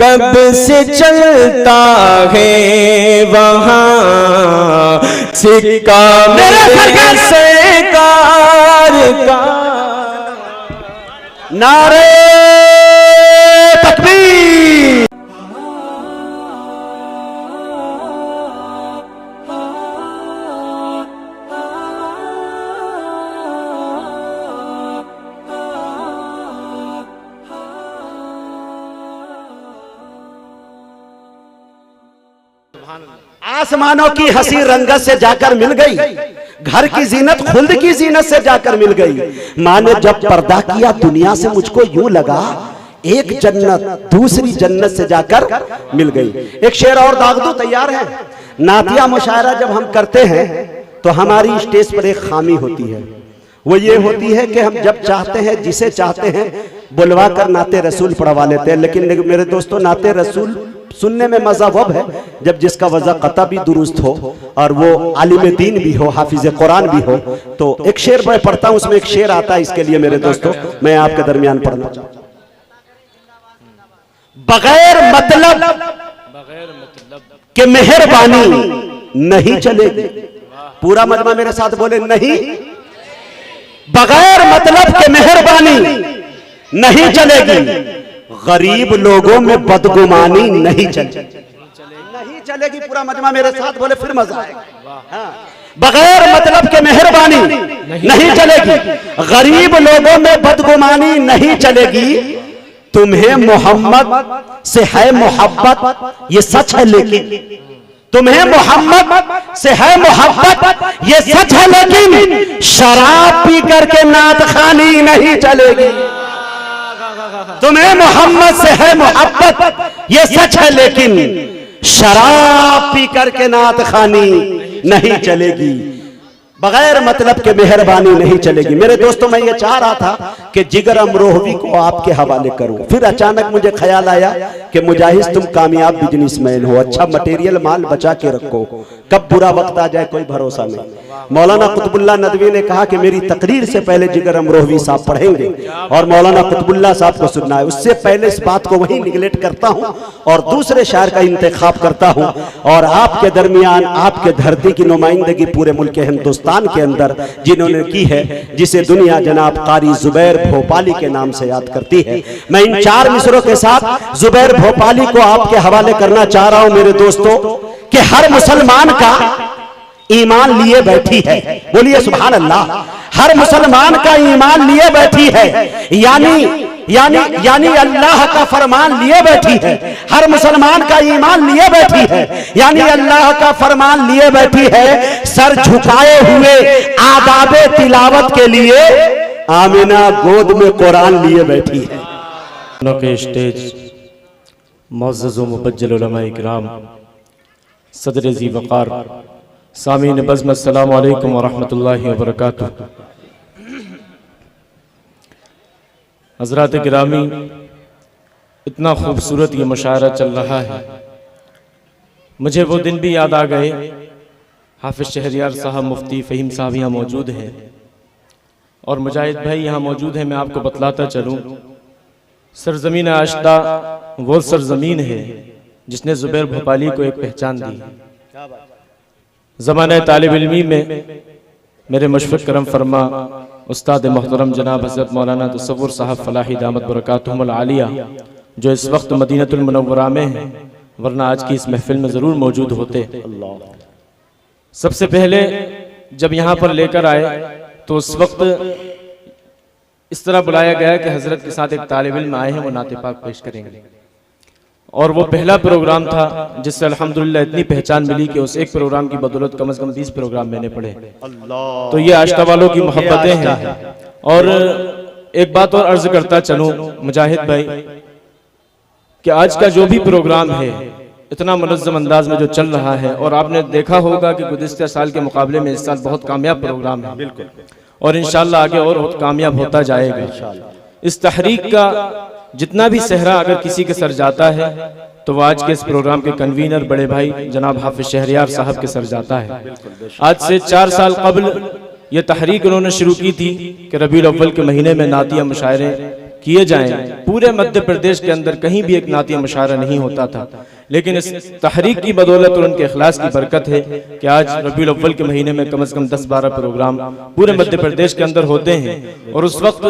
कब से चलता है वहाँ सिक्का मेरे सरकार का। नारे तकबीर। आसमानों की हंसी रंगत से जाकर मिल गई, घर की जीनत खुल्द की जीनत से जाकर मिल गई। माँ ने जब पर्दा किया दुनिया से मुझको यूं लगा एक जन्नत दूसरी जन्नत से जाकर मिल गई। एक शेर और दाग दो, तैयार है। नातिया मुशायरा जब हम करते हैं तो हमारी स्टेज पर एक खामी होती है, वो ये होती है कि हम जब चाहते हैं जिसे चाहते हैं बुलवा कर नाते रसूल पढ़वा लेते हैं। लेकिन मेरे दोस्तों, नाते रसूल सुनने में मजा वब है जब जिसका वज़ा क़ता भी दुरुस्त हो और वो आलिम दीन भी हो, हाफिज कुरान भी हो। तो एक शेर मैं पढ़ता हूँ, उसमें एक शेर आता है, इसके लिए मेरे दोस्तों मैं आपके दरमियान पढ़ना चाहता हूँ। बगैर मतलब के मेहरबानी नहीं चलेगी। पूरा मजमा मेरे साथ बोले, नहीं। बगैर मतलब के मेहरबानी नहीं चलेगी। गरीब लोगों में बदगुमानी नहीं चलेगी। पूरा मजमा मेरे साथ बोले, फिर मजा आएगा। हाँ। बगैर मतलब के मेहरबानी नहीं चलेगी। गरीब लोगों में बदगुमानी नहीं चलेगी। तुम्हें मोहम्मद से है मोहब्बत ये सच है, लेकिन तुम्हें मोहम्मद से है मोहब्बत ये सच है, लेकिन शराब पी करके नात खानी नहीं चलेगी। तुम्हें मोहम्मद से है मोहब्बत ये सच है, लेकिन शराब पी करके नात खानी नहीं चलेगी। बगैर मतलब के मेहरबानी नहीं चलेगी। मेरे दोस्तों, मैं ये चाह रहा था कि जिगर अमरोहवी को आपके हवाले करूं, फिर अचानक मुझे ख्याल आया कि मुजाहिद तुम कामयाब बिजनेसमैन हो, अच्छा मटेरियल माल बचा के रखो, कब बुरा वक्त आ जाए कोई भरोसा नहीं। मौलाना कुतुबुल्लाह नदवी ने कहा कि मेरी तकरीर से पहले जिगर अमरोहवी साहब पढ़ेंगे और मौलाना कुतुबुल्लाह साहब को सुनना है। उससे पहले इस बात को वही निगलेक्ट करता हूं और दूसरे शायर का इंतखाब करता हूं और आपके दरमियान आपके धरती की नुमाइंदगी पूरे मुल्क हिंदुस्तान के अंदर जिन्होंने की है, जिसे दुनिया जनाब कारी जुबैर भोपाली के नाम से याद करती है। मैं इन 4 मिसरों के साथ जुबैर भोपाली को आपके हवाले करना चाह रहा हूं मेरे दोस्तों, कि हर मुसलमान का ईमान लिए बैठी है। बोलिए सुभान अल्लाह। हर मुसलमान का ईमान लिए बैठी है, यानी अल्लाह का फरमान लिए बैठी है। हर मुसलमान का ईमान लिए बैठी है, यानी अल्लाह का फरमान लिए बैठी है। सर झुकाए हुए आदाबे तिलावत के लिए आमिना गोद में कुरान लिए बैठी है। के स्टेज मुअज़्ज़ज़ व मुबज्जल उलमाए किराम, सदर ज़ी वक़ार, सामीन बज़्म, अस्सलामु अलैकुम व रहमतुल्लाहि व बरकातुहू। हज़रात गिरामी, इतना खूबसूरत ये मुशायरा चल रहा है, मुझे वो दिन भी याद आ गए। हाफिज शहरियार साहब, मुफ्ती फ़हीम साहब यहाँ मौजूद हैं और मुजाहिद भाई यहाँ मौजूद हैं। मैं आपको बतलाता चलूँ, सरजमीन आश्ता वो सरजमीन है जिसने जुबैर भोपाली को एक पहचान दी। ज़माने तालिब इल्मी में मेरे मुशफ़िक़ करम फरमा उस्ताद मोहतरम जनाब हज़रत मौलाना तसव्वुर साहब फ़लाही दामत बरकातुहुमुल आलिया, जो इस वक्त मदीनतुल मुनव्वरा में हैं, वरना आज की इस महफिल में ज़रूर मौजूद होते। सबसे पहले जब यहाँ पर लेकर आए तो उस वक्त इस तरह बुलाया गया कि हज़रत के साथ एक तालिब इल्म आए हैं, वो नाते पाक पेश करेंगे। और वो पहला प्रोग्राम था जिससे अल्हम्दुलिल्लाह इतनी पहचान मिली कि उस एक प्रोग्राम की बदौलत कम से कम 20 प्रोग्राम मैंने पढ़े। तो ये आश्ता वालों की मोहब्बतें हैं। और एक बात और अर्ज करता चलूं मुजाहिद भाई, कि आज का जो भी प्रोग्राम है इतना मुनज़्ज़म अंदाज में जो चल रहा है, और आपने देखा होगा कि गुज़िश्ता साल के मुकाबले में इस साल बहुत कामयाब प्रोग्राम है और इंशाअल्लाह आगे और बहुत कामयाब होता जाएगा। इस तहरीक का जितना भी सहरा अगर किसी के सर जाता है तो वह आज के इस प्रोग्राम के कन्वीनर बड़े भाई जनाब हाफिज शहरियार साहब के सर जाता है। आज से 4 साल कबल ये तहरीक उन्होंने शुरू की थी कि रबीउल अव्वल के महीने में नातिया मुशायरे किए जाएं। पूरे मध्य प्रदेश के अंदर कहीं भी एक नातिया मुशायरा नहीं होता था, लेकिन इस तहरीक की बदौलत और उनके इखलास की बरकत है कि आज रबीउल अव्वल के महीने में कम से कम 10-12 प्रोग्राम पूरे मध्य प्रदेश के अंदर होते हैं। और उस वक्त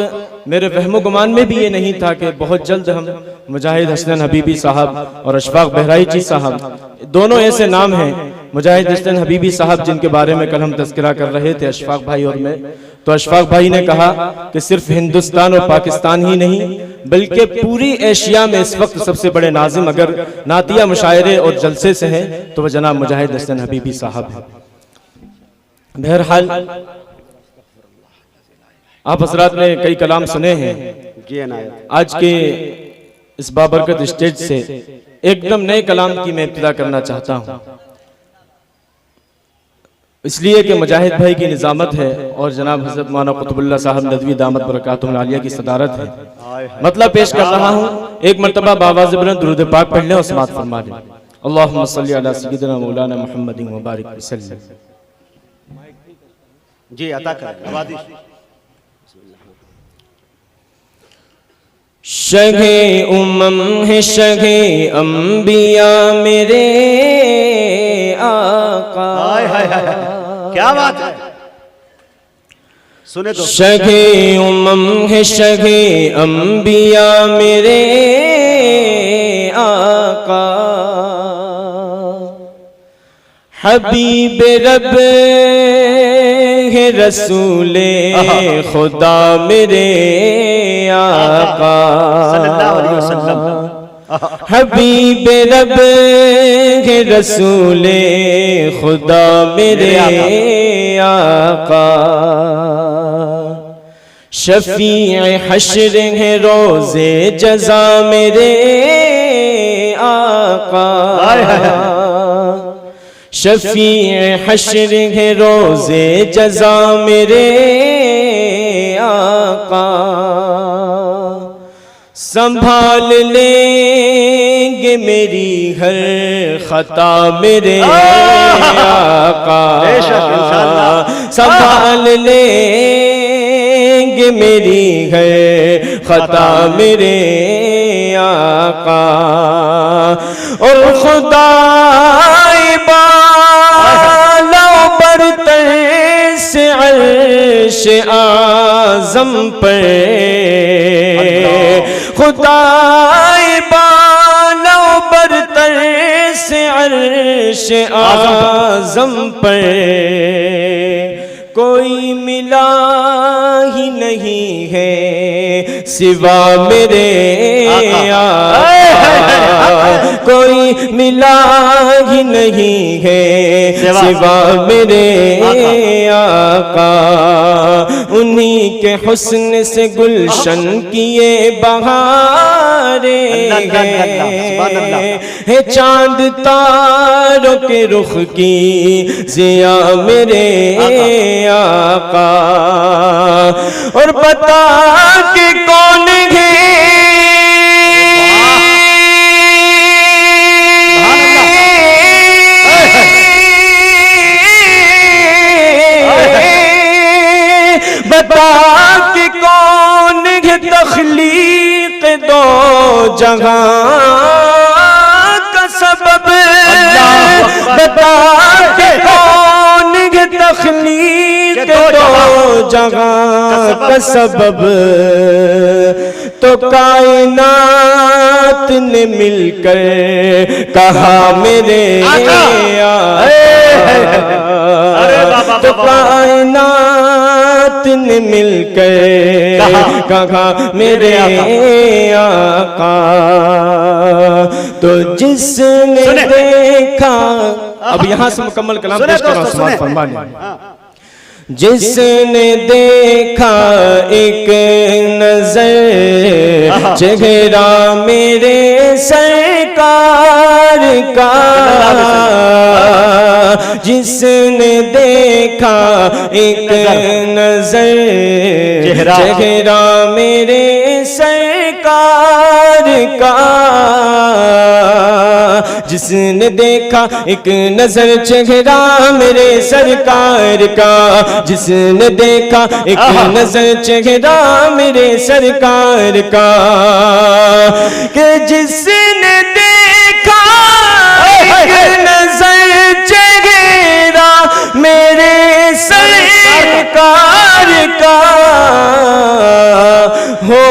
मेरे वहमो गुमान में भी ये नहीं था कि बहुत जल्द हम मुजाहिद हसन हबीबी साहब और अशफाक बहराइची साहब, दोनों ऐसे नाम हैं, मुजाहिद हसन हबीबी साहब जिनके बारे में कल हम तज़किरा कर रहे थे, अशफाक भाई और मैं, तो अशफाक भाई ने कहा कि सिर्फ हिंदुस्तान और पाकिस्तान ही नहीं बल्कि पूरी एशिया में इस वक्त सबसे बड़े नाजिम अगर नातिया मुशायरे और जलसे से हैं तो वह जनाब मुजाहिद हसन हबीबी साहब हैं। बहरहाल आप हजरात ने कई कलाम सुने हैं, आज के इस बाबरकत स्टेज से एकदम नए कलाम की मैं इब्तिदा करना चाहता हूँ, इसलिए कि मुजाहिद भाई की निजामत है और जनाब हज़रत मौलाना कुतुबुल्लाह साहब नदवी दामत बरकातुहुल आलिया की सदारत है। मतलब पेश कर रहा हूँ, एक मरतबा बावाज़ बुलंद दुरूद पाक पढ़ लें और समाअत फरमा लें। अल्लाहुम्मा सल्ली अला सय्यिदिना मौलाना मुहम्मदिन व बारिक वसल्लम। जी अता कर आवाज़। शगे उमम है शगे अंबिया मेरे आका। हाय हाय हाय, क्या बात है, सुने तो। शगे उमम है शगे अंबिया मेरे आका, हबीब रब है रसूले खुदा मेरे आका, सल्लल्लाहु अलैहि वसल्लम। हबीब रब है रसूले खुदा मेरे आका, शफीए हश्र है रोज़े जज़ा मेरे आका, शफीए हश्र है रोज़े जज़ा मेरे आका, संभाल लेंगे मेरी हर खता मेरे आका, संभाल लेंगे मेरी हर खता मेरे आका, और खुदा से अर्श आज़म पर, खुदाए बालो बरतर से अर्श आज़म पर, कोई मिला ही नहीं है सिवा मेरे आका, कोई मिला ही नहीं है सिवा मेरे आका, उन्हीं के हुस्न से गुलशन किए बहारे है चांद तारों के रुख की जिया मेरे आका, और बता के कौन है बता के कौन है तख्लीक दो जहां का सबब, बता के कौन है तख्लीक दो जहां का सबब, तो कायनात ने मिलकर कहा मेरे आका, तो कायनात ने मिलकर कहा मेरे आका, तो जिसने देखा, अब यहां से मुकम्मल कलाम पेश कर रहा हूं, समाअत फरमा लें। जिसने देखा एक नजर चेहरा मेरे सरकार का, जिसने देखा एक नजर चेहरा मेरे सरकार का, जिसने देखा एक नजर चेहरा मेरे सरकार का, जिसने देखा एक नजर चेहरा मेरे सरकार का, कि जिसने देखा एक नजर चेहरा मेरे सरकार का, हो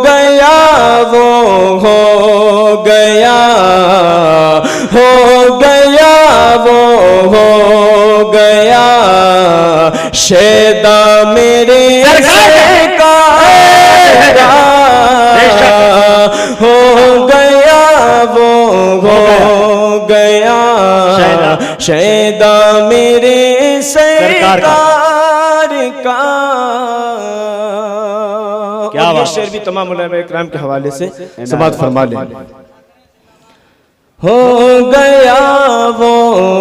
गया वो हो गया, हो गया वो हो गया शैदा मेरे सरकार का, हो गया वो हो गया शैदा मेरे सरकार का। क्या ये शेर भी तमाम उलमा इकराम के हवाले से समाअत फरमा लें। हो गया वो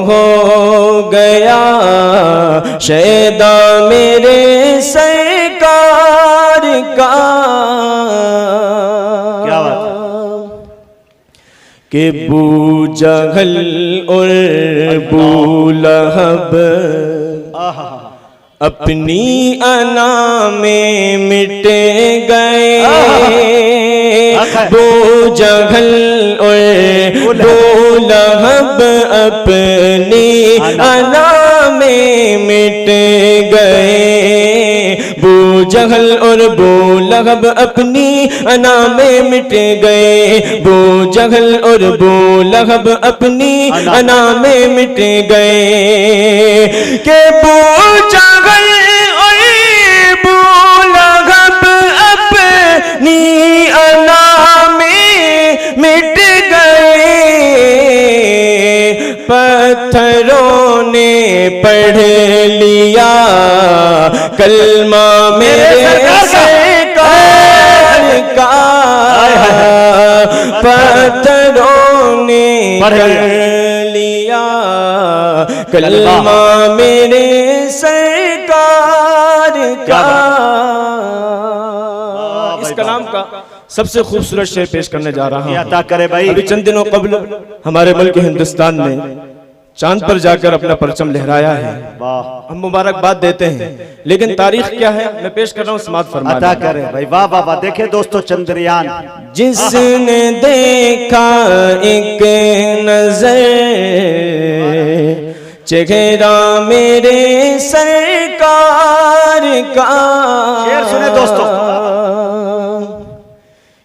हो गया शैदा मेरे सरकार का, क्या बात है? कि बू जहल और बू लहब अपनी अना में मिट गए, बू जहल और बू लहब अपनी अना में मिट गए, बू जहल और बू लहब अपनी अना में मिट गए, बू जहल और बू लहब अपनी अना में मिट गए, के बू जहल और बू लहब अपनी अना में मिट गए, पत्थरों ने पढ़ लिया कलमा मेरे सरकार का, पत्थरों ने पढ़ लिया कलमा मेरे सरकार का। इस कलाम का सबसे खूबसूरत शेर पेश करने जा रहा हूं। अता करे भाई। अभी चंद दिनों कबल हमारे मुल्क हिंदुस्तान ने चांद पर जाकर अपना परचम लहराया है, हम मुबारकबाद देते हैं, लेकिन तारीख क्या है मैं पेश कर रहा हूँ, समाअत फरमा अता करे भाई। वाह वाह वाह। देखे दोस्तों चंद्रयान, जिसने देखा एक नजर चेहरा मेरे सरकार का, शेर सुने दोस्तों।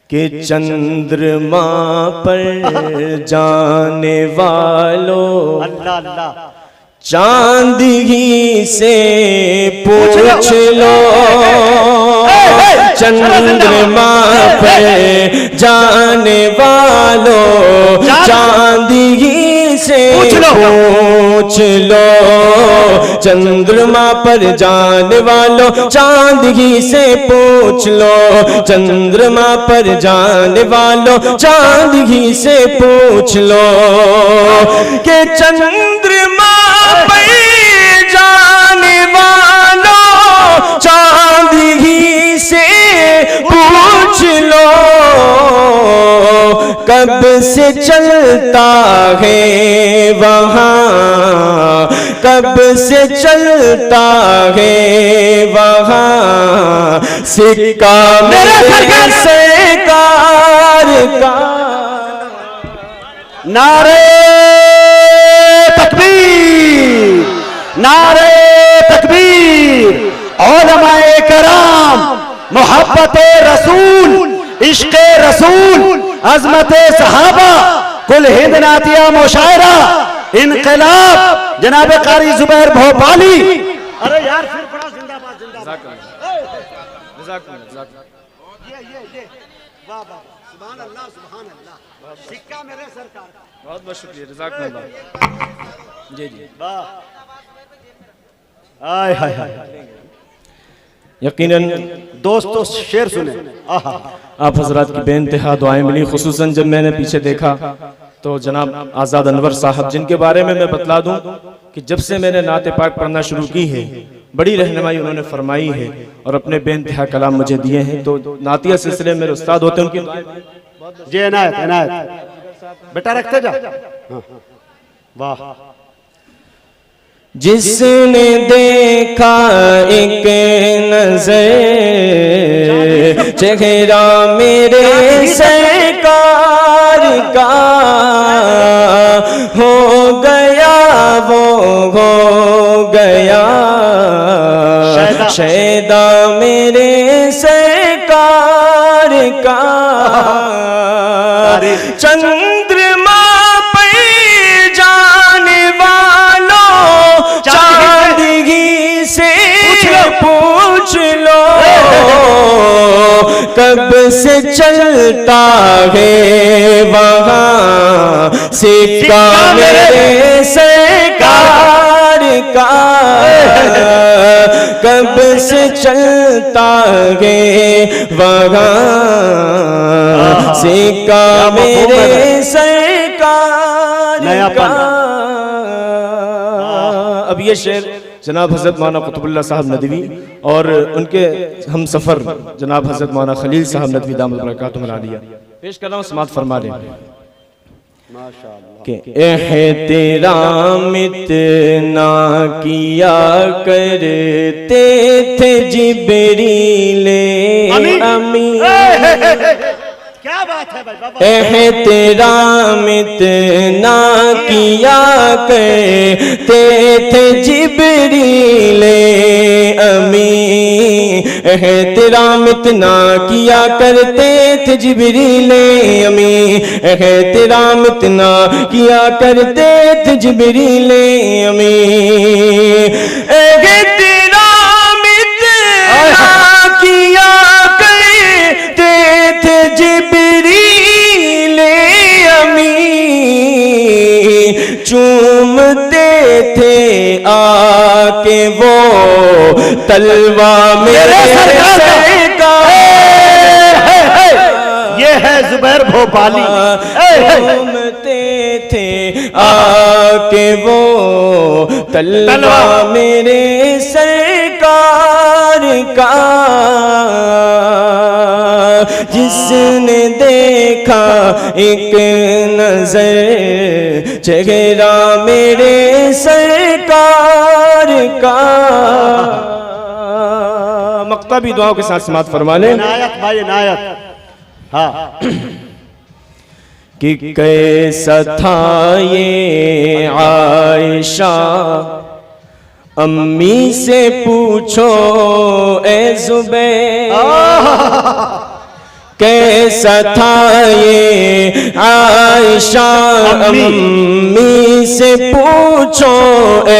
कि चंद्रमा पर जाने वालों अल्लाह अल्लाह चांद ही से पूछ लो, चंद्रमा पर जाने वालों चांद ही से पूछ लो, चंद्रमा पर जाने वालों चांद ही से पूछ लो, चंद्रमा पर जाने वालों चांद ही से पूछ लो, कि चंद्रमा पर जाने वालों चांद ही से पूछ लो, कब से चलता है वहाँ, कब से चलता है वहाँ सिक्का मेरे सरकार का। नारे तकबीर, नारे तकबीर। उलमाए कराम मोहब्बत रसूल, इश्क़ रसूल, अज़मत सहाबा, कुल हिंद नातिया मुशायरा, इनकलाब, जनाब कारी जुबैर भोपाली। अरे यार फिर पड़ा जिंदाबाद जिंदाबाद। ये वाह वाह, सुभान अल्लाह सुभान अल्लाह, सिक्का मेरे सरकार का। बहुत बहुत शुक्रिया, जज़ाकल्लाह। जी जी वाह, आय हाय हाय। यकीनन दोस्तों शेर सुने। आहा, आप हजरात की बेइंतहा दुआएं मिली, खुसूसन जब मैंने पीछे देखा तो जनाब आज़ाद अनवर साहब, जिनके बारे में मैं बतला दूं कि जब से मैंने नाते पाक पढ़ना शुरू की है बड़ी रहनुमाई उन्होंने फरमाई है और अपने बेइंतहा कलाम मुझे दिए हैं। तो नातिया सिलसिले में मेरे उस्ताद होते हैं, उनकी जी इनायत इनायत। बेटा रखते जा। हाँ। वाह। जिसने देखा एक नजर चेहरा मेरे सरकार का, हो गया वो हो गया शैदा मेरे सरकार का। चंद्रमा पे जाने वालों चांदगी से पूछ लो, कब से चलता है वहाँ सिक्का मेरे सरकार का, कब से चलता है वहाँ सिक्का मेरे सरकार का। अब ये शेर जनाब हज़रत मौलाना कुतुबुल्लाह साहब नदवी और उनके हम सफ़र जनाब हज़रत मौलाना खलील साहब नदवी दामत बरकातुहुल आलिया पेश कर रहा हूँ, समात फरमा लें कि एहतराम इतना किया करते थे जिब्रील अमीन। क्या बात है भाई, एहतराम इतना किया करते थे जिब्रील अमीन, एहतराम इतना किया करते थे जिब्रील अमीन, एहतराम इतना किया करते थे जिब्रील अमीन, एहतराम इतना किया करते थे जिब्रील अमीन, चूमते थे आके वो तलवा मेरे सरकार। ये है जुबैर भोपाली। चूमते थे आके वो तलवा मेरे सरकार का। जिसने देखा एक नजर चेहरा मेरे सरकार का। मक्तबी दुआओं के साथ समात फरमा लें। इनायत भाई इनायत। हाँ। कि कैसा था ये आयशा, अम्मी से पूछो ए जुबैर, कैसा था ये आयशा, अम्मी से पूछो ए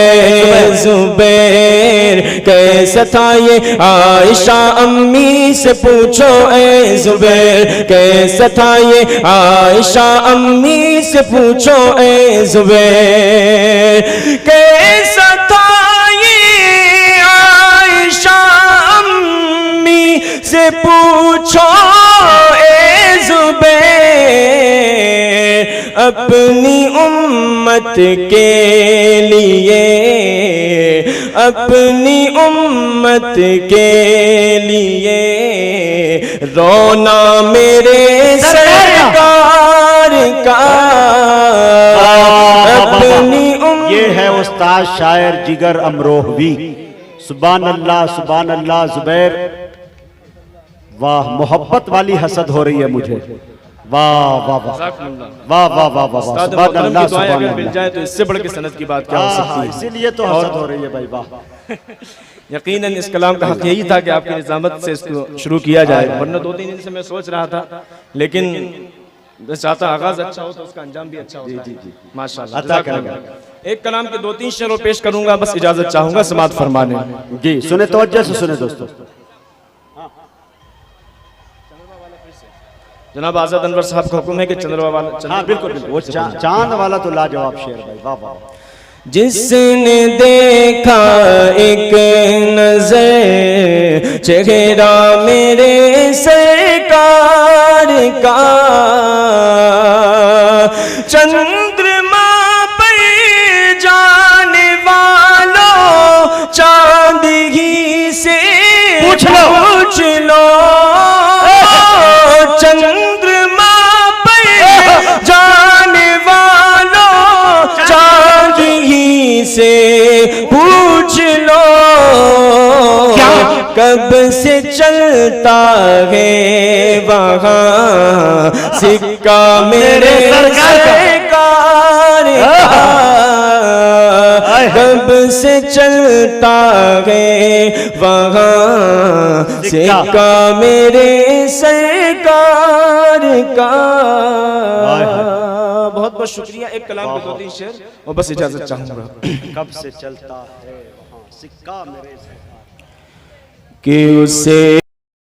जुबैर, कैसा था ये आयशा, अम्मी से पूछो ए जुबैर, कैसा था ये आयशा, अम्मी से पूछो ए जुबैर, कैसा था ये आयशा, अम्मी से पूछो अपनी उम्मत के लिए, अपनी उम्मत के लिए रोना मेरे सरकार का। अपनी ये है उस्ताद शायर जिगर अमरोहवी। सुभान अल्लाह सुभान अल्लाह। जुबैर वाह, मोहब्बत वाली हसद हो रही है मुझे। वाह वाह वाह वाह वाह वाह वाह। सुभान अल्लाह सुभान मिल जाए तो इससे बढ़ के सनद की बात क्या हो सकती है। इसीलिए तो हसद हो रही है भाई। वाह। यकीनन इस कलाम का हक यही था कि आपकी निजामत से इसको शुरू किया जाए, वरना 2-3 दिन से मैं सोच रहा था, लेकिन मैं चाहता आगाज अच्छा हो तो उसका अंजाम भी अच्छा हो। जी जी माशाल्लाह अता करेगा। एक कलाम के 2-3 शेर पेश करूंगा, बस इजाजत चाहूंगा समात फरमाने। जी सुने, तवज्जो से सुने दोस्तों। जनाब आजाद अनवर साहब का हुक्म है कि चंद्रमा वाला। हाँ बिल्कुल बिल्कुल, वो चांद वाला तो लाजवाब शेर भाई। वाह वाह। जिसने देखा एक नजर चेहरा मेरे सरकार का, चंद्रमा पर जाने वालों चांदगी से पूछ लो, चंद्रमा पर जाने कब से चलता है वहाँ सिक्का मेरे सरकार का, कब से चलता है वहाँ सिक्का मेरे सरकार का। बहुत बहुत शुक्रिया। एक कलाम के 2-3 शेर और बस इजाजत चाहूंगा। कब से चलता है वहाँ सिक्का मेरे कि उसे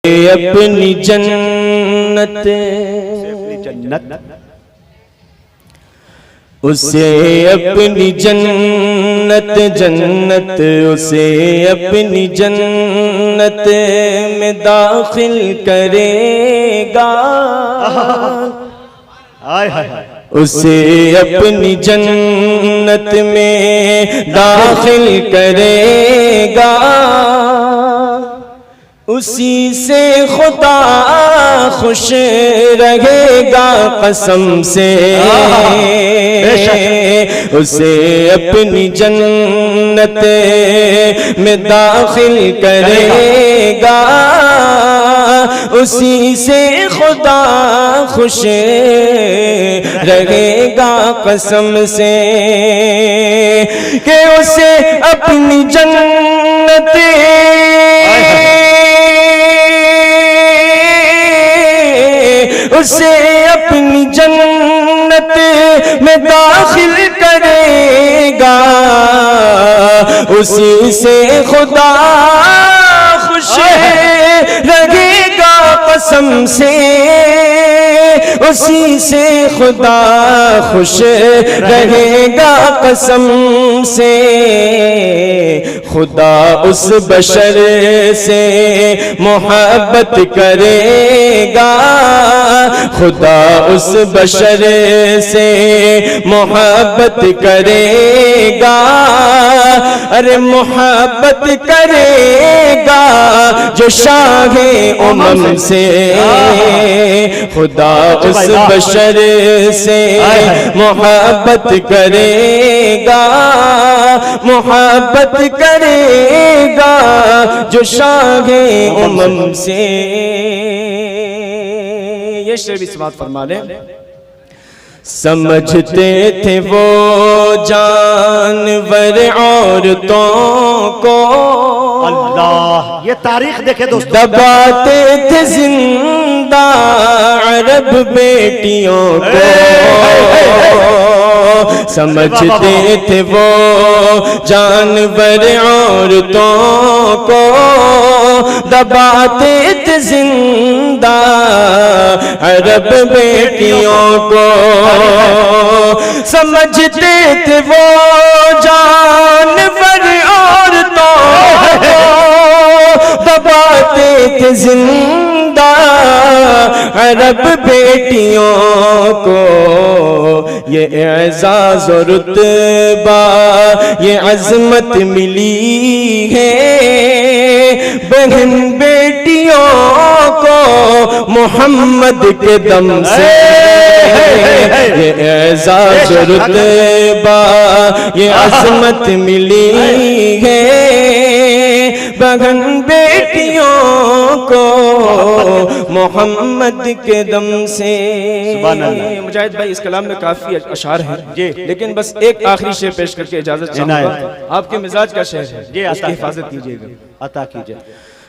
अपनी जन्नत, जन्नत, उसे अपनी जन्नत, जन्नत उसे अपनी जन्नत में दाखिल करेगा, उसे अपनी जन्नत में दाखिल करेगा, उसी से खुदा खुश रहेगा कसम से, उसे अपनी जन्नत में दाखिल करेगा, उसी से खुदा खुश रहेगा कसम से, कि उसे अपनी जन्नत उसे अपनी जन्नत में दाखिल करेगा, उसी से खुदा खुश रहेगा कसम से, उसी से खुदा खुश रहेगा कसम से। खुदा उस बशर से मोहब्बत करेगा, खुदा उस बशर से मोहब्बत करेगा, अरे मोहब्बत करेगा जो शाहे उमम से, खुदा उस बशर से मोहब्बत करेगा, मोहब्बत करेगा जो शाहे उमम से। ये शेर भी समाप्त फरमा लें। समझते थे वो जानवर औरतों को, अल्लाह, ये तारीख देखे दोस्तों, दबाते थे जिंदा अरब बेटियों को, समझते थे वो जानवर औरतों को, दबाते थे जिंदा अरब बेटियों को, समझते थे वो जानवर औरतों को, दबाते थे जिंदा अरब बेटियों को। ये एजाज और रुतबा ये अजमत मिली है बहन बेटियों को मोहम्मद के दम से, ये एजाज और रुतबा ये अजमत मिली है बहन बेटियों को मोहम्मद के दम से। मुजाहिद भाई इस कलाम में काफी अशार हैं, लेकिन बस एक आखिरी शेर पेश करके इजाजत चाहूंगा। आपके मिजाज का शेर है, इसकी हिफाजत कीजिएगा, अता कीजिए।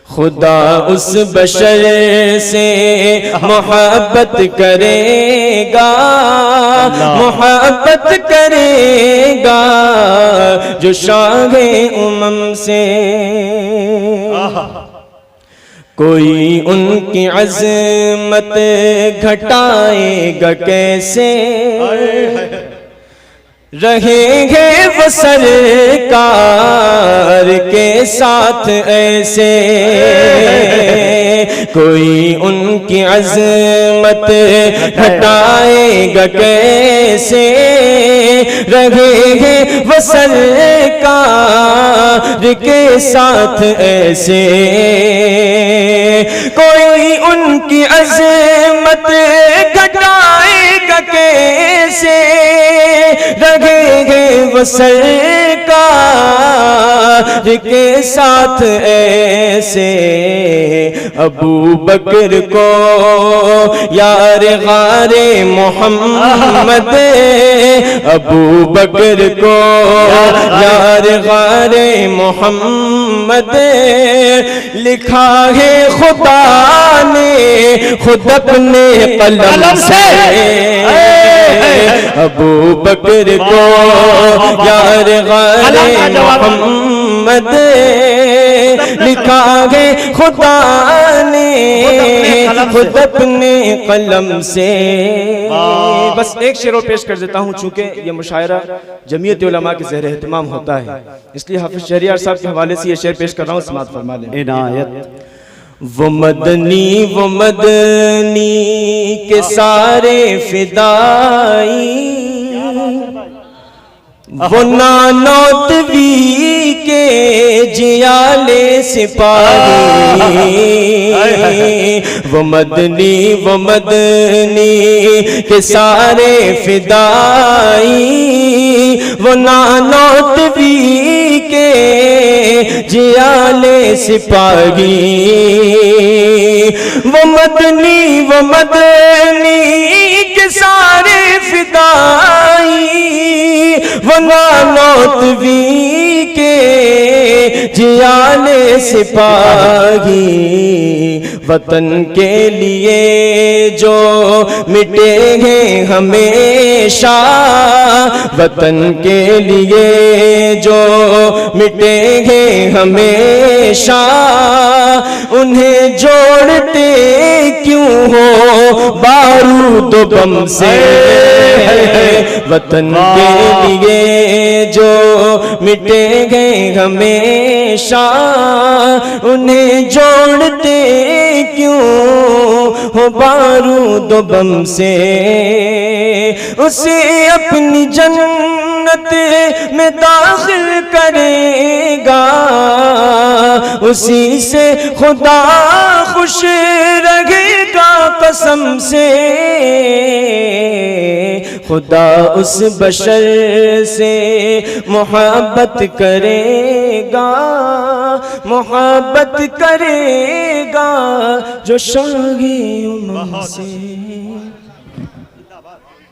खुदा उस बशर से मोहब्बत करेगा, मोहब्बत करेगा जो शाहे उमम से। कोई उनकी अज़मत घटाएगा कैसे, रहेंगे वो सरकार के साथ ऐसे। कोई उनकी अज़मत घटाएगा कैसे, रहेंगे वो सरकार के साथ ऐसे। कोई उनकी अज़मत घटाएगा कैसे, रहेंगे वो सरकार के साथ ऐसे अबू बकर को यार गारे मोहम्मद, अबू बकर को यार गारे मोहम्मद लिखा है खुदा ने खुद अपने कलम से। अबू बकर को यार गारे मोहम्मद लिखा है खुदा ने खुद अपने कलम से। बस एक शेर और पेश कर देता हूँ, चूंकि ये मुशायरा जमीयत उलमा के ज़ेर एहतमाम होता है, इसलिए हाफिज शहरियार साहब के हवाले से ये शेर पेश कर रहा हूँ, समाअत फरमा लें। इनायत। वो मदनी के सारे फिदाई, वो नानौतवी के जियाले सिपाही, वो मदनी के सारे फिदाई, वो नानौतवी के जियाले सिपाही, वो मदनी के सारे फिदाई, वो नानौतवी के जियाले सिपाही, वतन के लिए जो मिटे हैं हमेशा, वतन के लिए जो मिटे हैं हमेशा, उन्हें जोड़ते क्यों हो बारूद बम से। वतन के लिए जो मिटे गए हमेशा, उन्हें जोड़ते क्यों हो बारूद बम से। उसे अपनी जन्नत में दाखिल करेगा, उसी से खुदा खुश रहेगा कसम से। खुदा उस बशर से मोहब्बत करेगा, मोहब्बत करेगा जो शाही उम्म से।